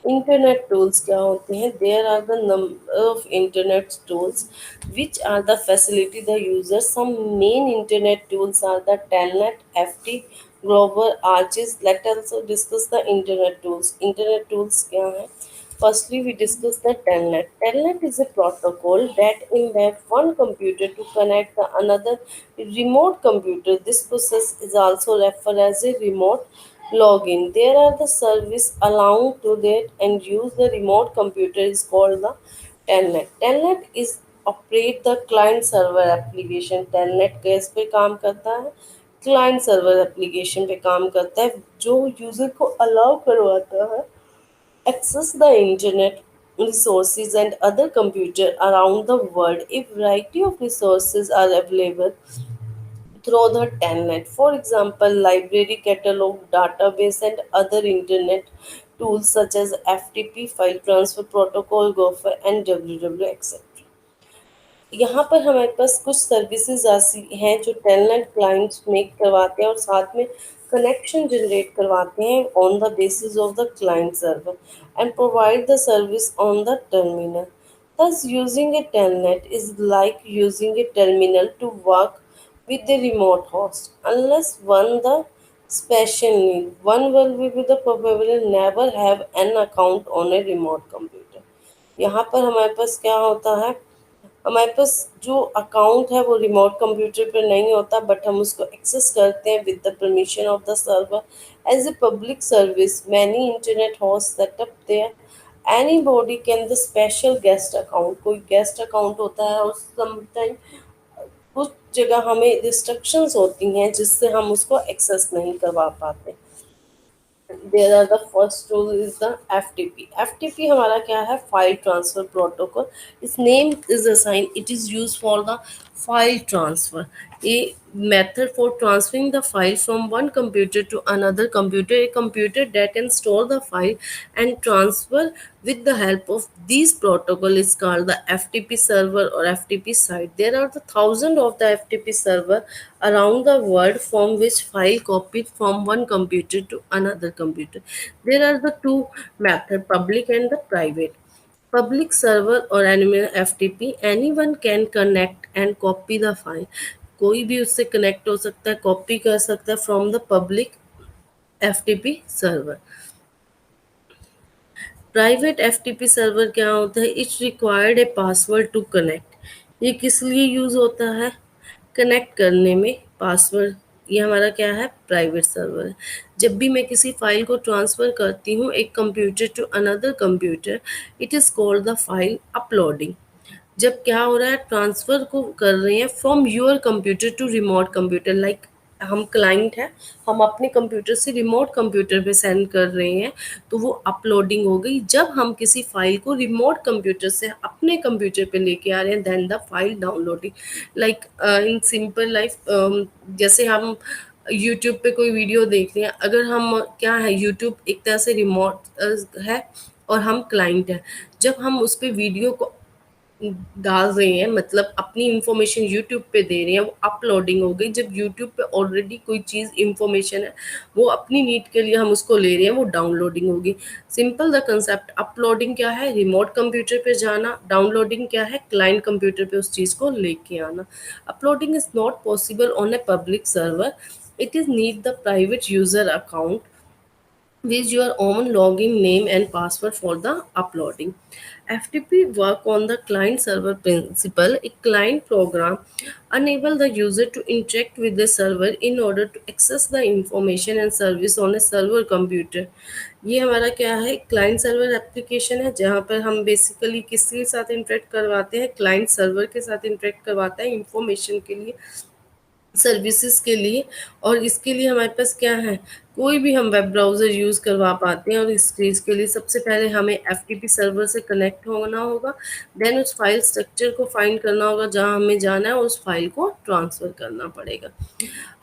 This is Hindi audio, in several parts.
इंटरनेट टूल्स क्या होते हैं? There are the number of internet tools which are the facility the user. Some main internet tools are the telnet, ft, grover, arches. Let us also discuss the internet tools. Internet tools क्या है? Firstly, we discuss the telnet. Telnet is a protocol that enables one computer to connect the another remote computer. This process is also referred as a remote login. There are the service allowing to that and use the remote computer is called the telnet. Telnet is operate the client server application. telnet किस पे काम करता है? क्लाइंट सर्वर एप्लीकेशन पे काम करता है जो यूजर को अलाउ करवाता है access the internet resources and other computer around the world. A variety of resources are available through the telnet. For example, library catalog, database, and other internet tools such as FTP, file transfer protocol, Gopher, and www, etc. यहाँ पर हमारे पास कुछ सर्विसेज ऐसी हैं जो टेलनेट क्लाइंट्स मेक करवाते हैं और साथ में कनेक्शन जनरेट करवाते हैं on the basis of the client server and provide the service on the terminal. Thus, using a telnet is like using a terminal to work with the remote host. Unless one the special need, one will be with the probably never have an account on a remote computer. यहाँ पर हमारे पास क्या होता है? हमारे पास जो अकाउंट है वो रिमोट कंप्यूटर पर नहीं होता बट हम उसको एक्सेस करते हैं with the permission of the server as a public service. Many internet host setup there anybody can the special guest account. कोई गेस्ट अकाउंट होता है और समटाइम कुछ जगह हमें रिस्ट्रिक्शंस होती हैं जिससे हम उसको एक्सेस नहीं करवा पाते. there are the first tool is the FTP. FTP हमारा क्या है? File Transfer Protocol. its name is assigned, it is used for the file transfer, a method for transferring the file from one computer to another computer. A computer that can store the file and transfer with the help of these protocol is called the FTP server or FTP site. There are the thousands of the FTP server around the world from which file copied from one computer to another computer. There are the two methods, public and the private. Public server or animal FTP, anyone can connect and copy the file. कोई भी उससे कनेक्ट हो सकता है, कॉपी कर सकता है from the public FTP server. Private FTP server क्या होता है? It's required a password to connect. ये किस लिए यूज़ होता है? कनेक्ट करने में पासवर्ड. ये हमारा क्या है? प्राइवेट सर्वर है. जब भी मैं किसी फाइल को ट्रांसफ़र करती हूँ एक computer to another computer, it is called the file uploading. जब क्या हो रहा है? ट्रांसफ़र को कर रहे हैं from your computer to remote computer. Like हम क्लाइंट हैं, हम अपने कंप्यूटर से रिमोट कंप्यूटर पे सेंड कर रहे हैं तो वो अपलोडिंग हो गई. जब हम किसी फाइल को रिमोट कंप्यूटर से अपने कंप्यूटर पे लेके आ रहे हैं then the file downloading. Like in simple life, जैसे हम यूट्यूब पे कोई वीडियो देख रहे हैं, अगर हम क्या है, यूट्यूब एक तरह से रिमोट है और हम क्लाइंट हैं. जब हम उस पर वीडियो को डाल रहे हैं, मतलब अपनी इंफॉर्मेशन यूट्यूब पे दे रहे हैं, वो अपलोडिंग हो गई. जब यूट्यूब पे ऑलरेडी कोई चीज़ इंफॉर्मेशन है वो अपनी नीड के लिए हम उसको ले रहे हैं, वो डाउनलोडिंग होगी. Simple the concept. अपलोडिंग क्या है? रिमोट कंप्यूटर पे जाना. डाउनलोडिंग क्या है? क्लाइंट कंप्यूटर पे उस चीज़ को लेके आना. Uploading is not possible on a public server. It is need the private user account with your own login name and password for the uploading. FTP work on the client server principle. A client program enable the user to interact with the server in order to access the information and service on a server computer. ये हमारा क्या है? क्लाइंट सर्वर एप्लीकेशन है जहाँ पर हम बेसिकली किसके साथ इंटरेक्ट करवाते हैं? क्लाइंट सर्वर के साथ इंटरेक्ट करवाता है इंफॉर्मेशन के लिए, सर्विसेज के लिए. और इसके लिए हमारे पास क्या है? कोई भी हम वेब ब्राउज़र यूज़ करवा पाते हैं और इस चीज़ के लिए सबसे पहले हमें FTP सर्वर से कनेक्ट होना होगा. देन उस फाइल स्ट्रक्चर को फाइंड करना होगा जहाँ हमें जाना है और उस फाइल को ट्रांसफ़र करना पड़ेगा.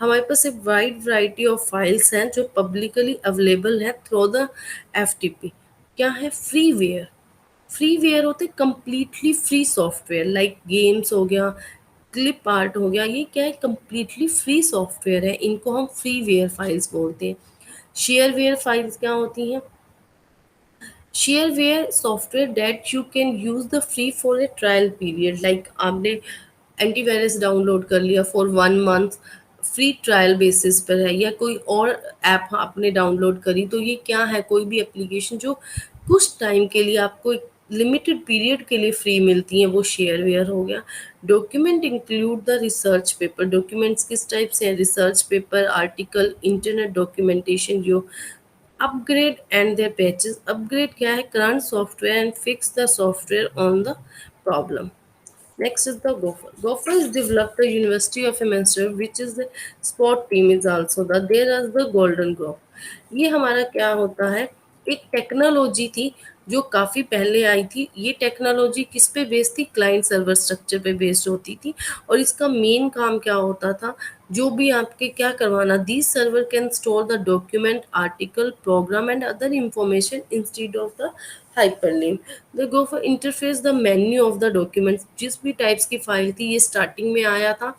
हमारे पास एक वाइड वैरायटी ऑफ फाइल्स हैं जो पब्लिकली अवेलेबल है थ्रू द FTP. क्या है? फ्रीवेयर. फ्रीवेयर होते completely free software. Like games हो गया, क्लिप आर्ट हो गया, ये क्या है? कंप्लीटली फ्री सॉफ्टवेयर है. इनको हम फ्रीवेयर फाइल्स बोलते हैं. शेयरवेयर फाइल्स क्या होती हैं? Shareware software that you can use the free for a trial period, like आपने एंटीवायरस डाउनलोड कर लिया for 1 month, free trial basis पर है, या कोई और ऐप आपने डाउनलोड करी, तो ये क्या है, कोई भी एप्लीकेशन जो कुछ टाइम के लिए आपको एक लिमिटेड पीरियड के लिए फ्री मिलती हैं, वो शेयरवेयर हो गया। Document include the research paper, documents किस टाइप से हैं, research paper, article, internet documentation, जो upgrade and their patches. Upgrade क्या है, current software and fix the software on the problem. Next is the Gopher. Gopher is developed the University of Manchester, which is the sport team is also the there is the Golden Glove. ये हमारा क्या होता है, एक टेक्नोलॉजी थी जो काफ़ी पहले आई थी। ये टेक्नोलॉजी किस पे बेस्ड थी, क्लाइंट सर्वर स्ट्रक्चर पे बेस्ड होती थी। और इसका मेन काम क्या होता था, जो भी आपके क्या करवाना, this server can store the document, article, program and other information instead of the hyperlink. The gopher interface the menu of the documents, जिस भी टाइप्स की फाइल थी, ये स्टार्टिंग में आया था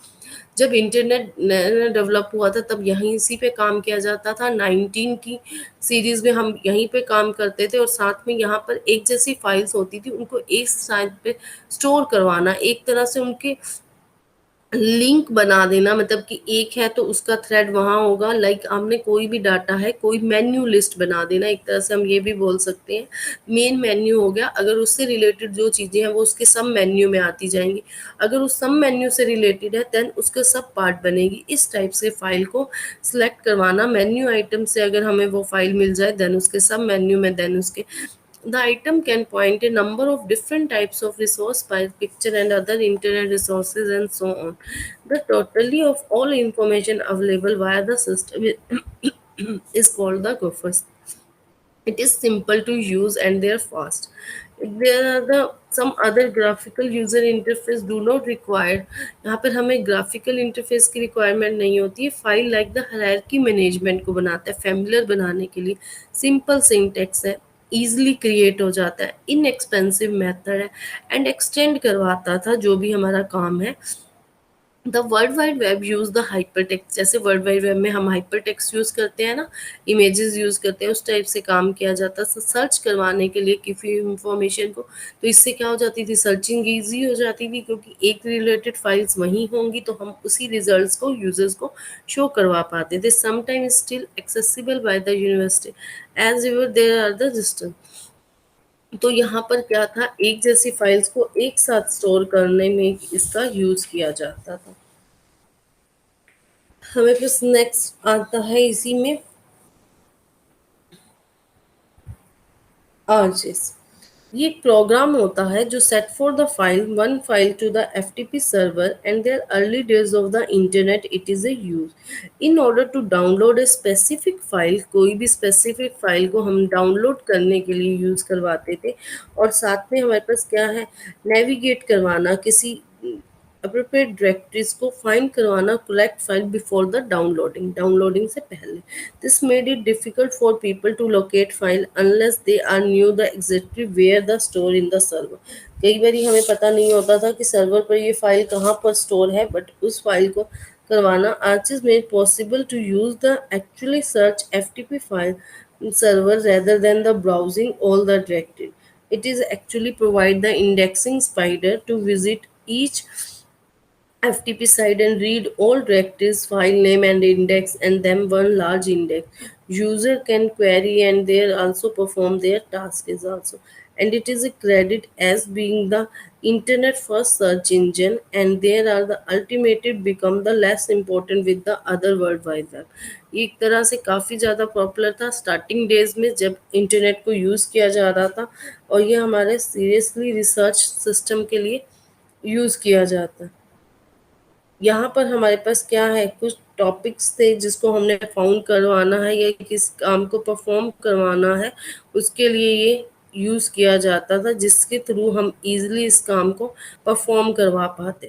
जब इंटरनेट नया डेवलप हुआ था, तब यहीं इसी पे काम किया जाता था। 19 की सीरीज़ में हम यहीं पे काम करते थे, और साथ में यहाँ पर एक जैसी फाइल्स होती थी, उनको एक साइड पे स्टोर करवाना, एक तरह से उनके लिंक बना देना, मतलब कि एक है तो उसका थ्रेड वहाँ होगा, लाइक आपने कोई भी डाटा है, कोई मेन्यू लिस्ट बना देना, एक तरह से हम ये भी बोल सकते हैं। मेन मेन्यू हो गया, अगर उससे रिलेटेड जो चीज़ें हैं वो उसके सब मेन्यू में आती जाएंगी। अगर उस सब मेन्यू से रिलेटेड है देन उसके सब पार्ट बनेगी। इस टाइप से फाइल को सिलेक्ट करवाना, मेन्यू आइटम से अगर हमें वो फाइल मिल जाए देन उसके सब मेन्यू में, देन उसके the item can point a number of different types of resource by picture and other internet resources and so on. The totality of all information available via the system is called the Gophers. It is simple to use and they are fast. There are the some other graphical user interface do not require. यहाँ पर हमें graphical interface की requirement नहीं होती है। File like the hierarchy management को बनाता है, familiar बनाने के लिए simple syntax है, easily create हो जाता है, inexpensive method है, and extend करवाता था जो भी हमारा काम है। The world wide web use the hyper text, जैसे वर्ल्ड वाइड वेब में हम हाइपर टेक्स्ट यूज़ करते हैं ना, इमेजेस यूज़ करते हैं, उस टाइप से काम किया जाता है सर्च करवाने के लिए किसी इंफॉर्मेशन को। तो इससे क्या हो जाती थी, सर्चिंग ईजी हो जाती थी, क्योंकि एक रिलेटेड फाइल्स वहीं होंगी तो हम उसी रिजल्ट्स को यूजर्स को शो करवा पाते थे। Sometime still accessible by the university as ever there are the distance. तो यहाँ पर क्या था, एक जैसी फाइल्स को एक साथ स्टोर करने में इसका यूज़ किया जाता था। हमें फिर नेक्स्ट आता है इसी में आरजेस। ये एक प्रोग्राम होता है जो set for the file one file to the FTP server and there early days of the internet it is a use in order to download a specific file. कोई भी स्पेसिफिक फाइल को हम डाउनलोड करने के लिए यूज़ करवाते थे, और साथ में हमारे पास क्या है, नेविगेट करवाना, किसी अप्रोप्रिएट डायरेक्टरीज को फाइंड करवाना, collect file before the downloading, downloading से पहले। This made it difficult for people to locate file unless they are knew the exactly where the store in the server. कई बार हमें पता नहीं होता था कि सर्वर पर ये फाइल कहाँ पर स्टोर है, बट उस फाइल को करवाना Archie's made possible to use the actually search FTP file server rather than the browsing all the directory. It is actually provide the indexing spider to visit each FTP site and read all directories, file name and index and then one large index. User can query and they also perform their task is also. And it is a credit as being the internet first search engine and there are the ultimated become the less important with the other world wide web. ये एक तरह से काफ़ी ज़्यादा पॉपुलर था स्टार्टिंग डेज में जब इंटरनेट को यूज़ किया जा रहा था, और ये हमारे सीरियसली रिसर्च सिस्टम के लिए यूज़ किया जाता है। यहाँ पर हमारे पास क्या है, कुछ टॉपिक्स थे जिसको हमने फाउंड करवाना है या किस काम को परफॉर्म करवाना है, उसके लिए ये यूज़ किया जाता था, जिसके थ्रू हम इजीली इस काम को परफॉर्म करवा पाते।